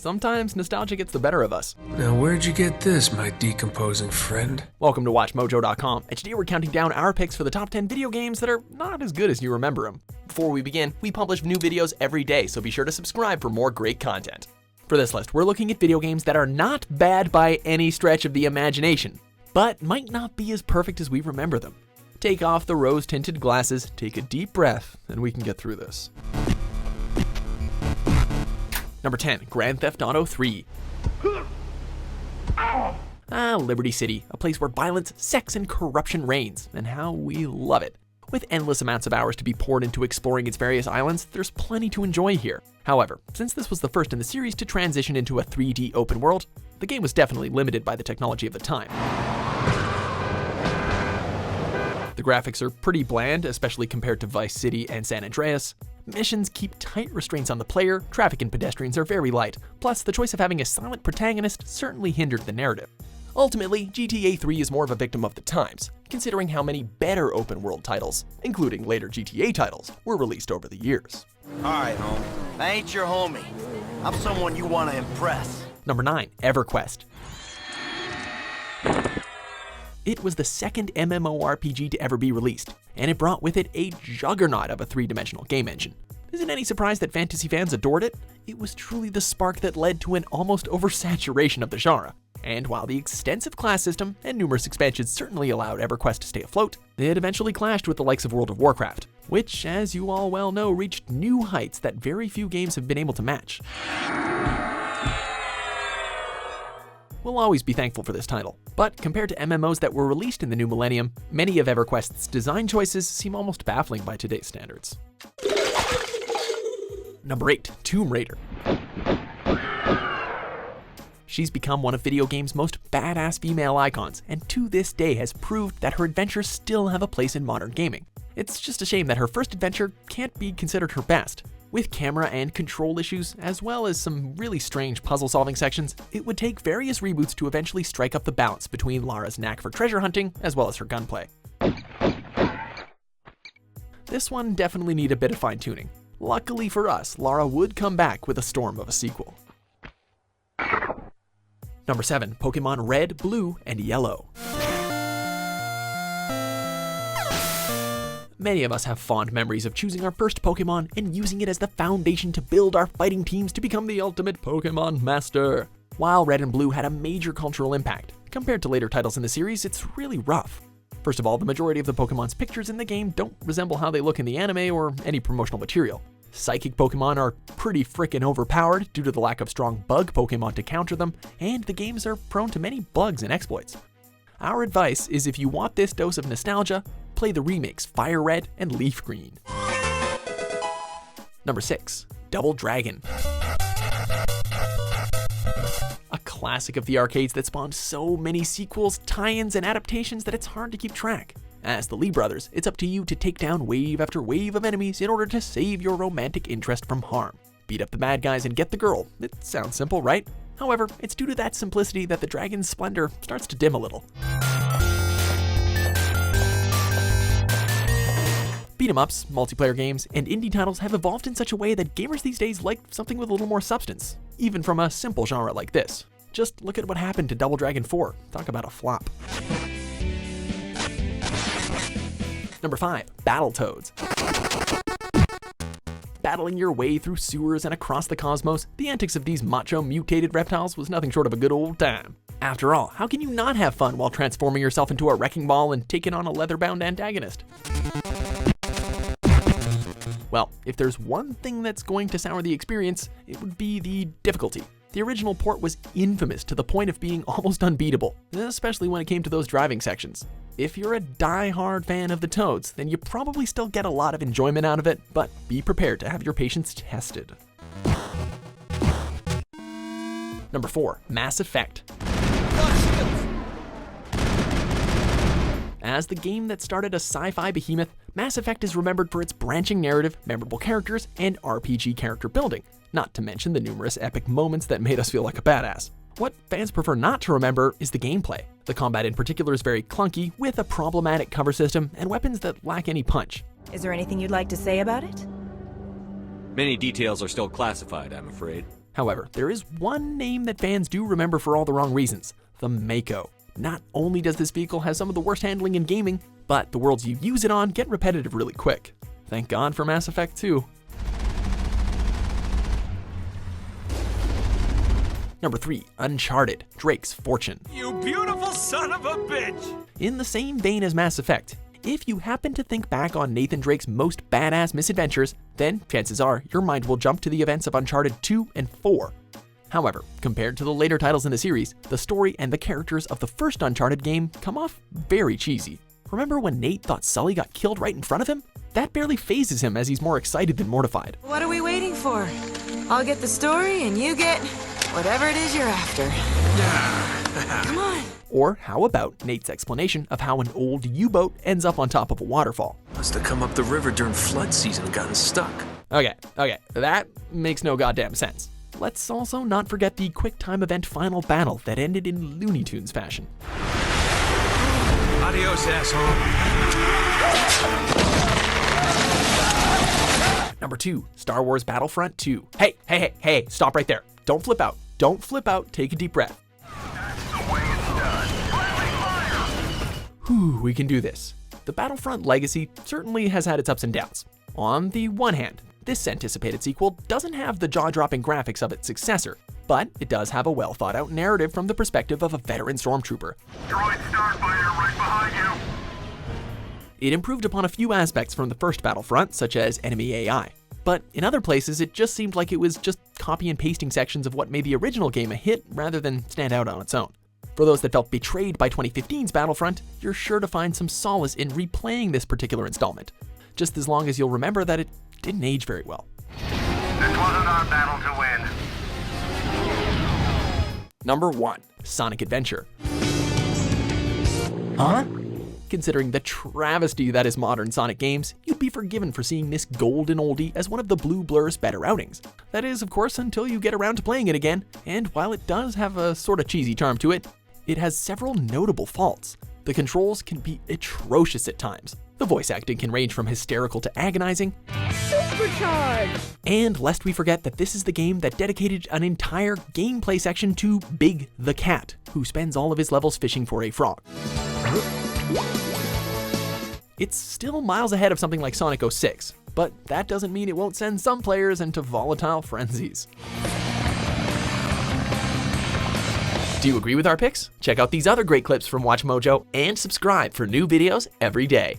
sometimes nostalgia gets the better of us. Now where'd you get this, my decomposing friend? Welcome to WatchMojo.com, and today we're counting down our picks for the top 10 video games that are not as good as you remember them. Before we begin, we publish new videos every day, so be sure to subscribe for more great content. For this list, we're looking at video games that are not bad by any stretch of the imagination, but might not be as perfect as we remember them. Take off the rose-tinted glasses, take a deep breath, and we can get through this. Number 10, Grand Theft Auto 3. Liberty City, a place where violence, sex, and corruption reigns, and how we love it. With endless amounts of hours to be poured into exploring its various islands, there's plenty to enjoy here. However, since this was the first in the series to transition into a 3D open world, the game was definitely limited by the technology of the time. The graphics are pretty bland, especially compared to Vice City and San Andreas. Missions keep tight restraints on the player, traffic and pedestrians are very light, plus the choice of having a silent protagonist certainly hindered the narrative. Ultimately, GTA 3 is more of a victim of the times, considering how many better open world titles, including later GTA titles, were released over the years. Alright, homie. I ain't your homie. I'm someone you want to impress. Number 9, EverQuest. It was the second MMORPG to ever be released, and it brought with it a juggernaut of a three-dimensional game engine. Isn't any surprise that fantasy fans adored it? It was truly the spark that led to an almost oversaturation of the genre. And while the extensive class system and numerous expansions certainly allowed EverQuest to stay afloat, it eventually clashed with the likes of World of Warcraft, which, as you all well know, reached new heights that very few games have been able to match. We'll always be thankful for this title, but compared to MMOs that were released in the new millennium, many of EverQuest's design choices seem almost baffling by today's standards. Number 8, Tomb Raider. She's become one of video games' most badass female icons, and to this day has proved that her adventures still have a place in modern gaming. It's just a shame that her first adventure can't be considered her best. With camera and control issues, as well as some really strange puzzle-solving sections, it would take various reboots to eventually strike up the balance between Lara's knack for treasure hunting, as well as her gunplay. This one definitely needed a bit of fine-tuning. Luckily for us, Lara would come back with a storm of a sequel. Number 7, Pokémon Red, Blue, and Yellow. Many of us have fond memories of choosing our first Pokémon and using it as the foundation to build our fighting teams to become the ultimate Pokémon master. While Red and Blue had a major cultural impact, compared to later titles in the series, it's really rough. First of all, the majority of the Pokémon's pictures in the game don't resemble how they look in the anime or any promotional material. Psychic Pokémon are pretty frickin' overpowered due to the lack of strong bug Pokémon to counter them, and the games are prone to many bugs and exploits. Our advice is if you want this dose of nostalgia, play the remakes Fire Red and Leaf Green. Number 6, Double Dragon. A classic of the arcades that spawned so many sequels, tie-ins, and adaptations that it's hard to keep track. As the Lee brothers, it's up to you to take down wave after wave of enemies in order to save your romantic interest from harm. Beat up the bad guys and get the girl. It sounds simple, right? However, it's due to that simplicity that the dragon's splendor starts to dim a little. Beat-em-ups, multiplayer games, and indie titles have evolved in such a way that gamers these days like something with a little more substance, even from a simple genre like this. Just look at what happened to Double Dragon 4. Talk about a flop. Number 5, Battletoads. Battling your way through sewers and across the cosmos, the antics of these macho mutated reptiles was nothing short of a good old time. After all, how can you not have fun while transforming yourself into a wrecking ball and taking on a leather-bound antagonist? Well, if there's one thing that's going to sour the experience, it would be the difficulty. The original port was infamous to the point of being almost unbeatable, especially when it came to those driving sections. If you're a die-hard fan of the Toads, then you probably still get a lot of enjoyment out of it, but be prepared to have your patience tested. Number 4, Mass Effect. As the game that started a sci-fi behemoth, Mass Effect is remembered for its branching narrative, memorable characters, and RPG character building, not to mention the numerous epic moments that made us feel like a badass. What fans prefer not to remember is the gameplay. The combat in particular is very clunky, with a problematic cover system and weapons that lack any punch. Is there anything you'd like to say about it? Many details are still classified, I'm afraid. However, there is one name that fans do remember for all the wrong reasons: the Mako. Not only does this vehicle have some of the worst handling in gaming, but the worlds you use it on get repetitive really quick. Thank God for Mass Effect 2. Number 3, Uncharted, Drake's Fortune. You beautiful son of a bitch! In the same vein as Mass Effect, if you happen to think back on Nathan Drake's most badass misadventures, then chances are your mind will jump to the events of Uncharted 2 and 4. However, compared to the later titles in the series, the story and the characters of the first Uncharted game come off very cheesy. Remember when Nate thought Sully got killed right in front of him? That barely phases him, as he's more excited than mortified. What are we waiting for? I'll get the story and you get whatever it is you're after. Come on. Or how about Nate's explanation of how an old U-boat ends up on top of a waterfall? Must have come up the river during flood season and gotten stuck. Okay, that makes no goddamn sense. Let's also not forget the quick time event final battle that ended in Looney Tunes fashion. Adios, asshole. Number 2, Star Wars Battlefront 2. Hey, stop right there. Don't flip out. Don't flip out, take a deep breath. Whew, we can do this. The Battlefront legacy certainly has had its ups and downs. On the one hand, this anticipated sequel doesn't have the jaw-dropping graphics of its successor, but it does have a well-thought-out narrative from the perspective of a veteran stormtrooper. Droid Starfighter right behind you. It improved upon a few aspects from the first Battlefront, such as enemy AI. But in other places, it just seemed like it was just copy and pasting sections of what made the original game a hit rather than stand out on its own. For those that felt betrayed by 2015's Battlefront, you're sure to find some solace in replaying this particular installment, just as long as you'll remember that it didn't age very well. This wasn't our battle to win. Number 1, Sonic Adventure. Considering the travesty that is modern Sonic games, you'd be forgiven for seeing this golden oldie as one of the Blue Blur's better outings. That is, of course, until you get around to playing it again, and while it does have a sort of cheesy charm to it, it has several notable faults. The controls can be atrocious at times. The voice acting can range from hysterical to agonizing. Supercharged! And lest we forget that this is the game that dedicated an entire gameplay section to Big the Cat, who spends all of his levels fishing for a frog. It's still miles ahead of something like Sonic 06, but that doesn't mean it won't send some players into volatile frenzies. Do you agree with our picks? Check out these other great clips from WatchMojo and subscribe for new videos every day.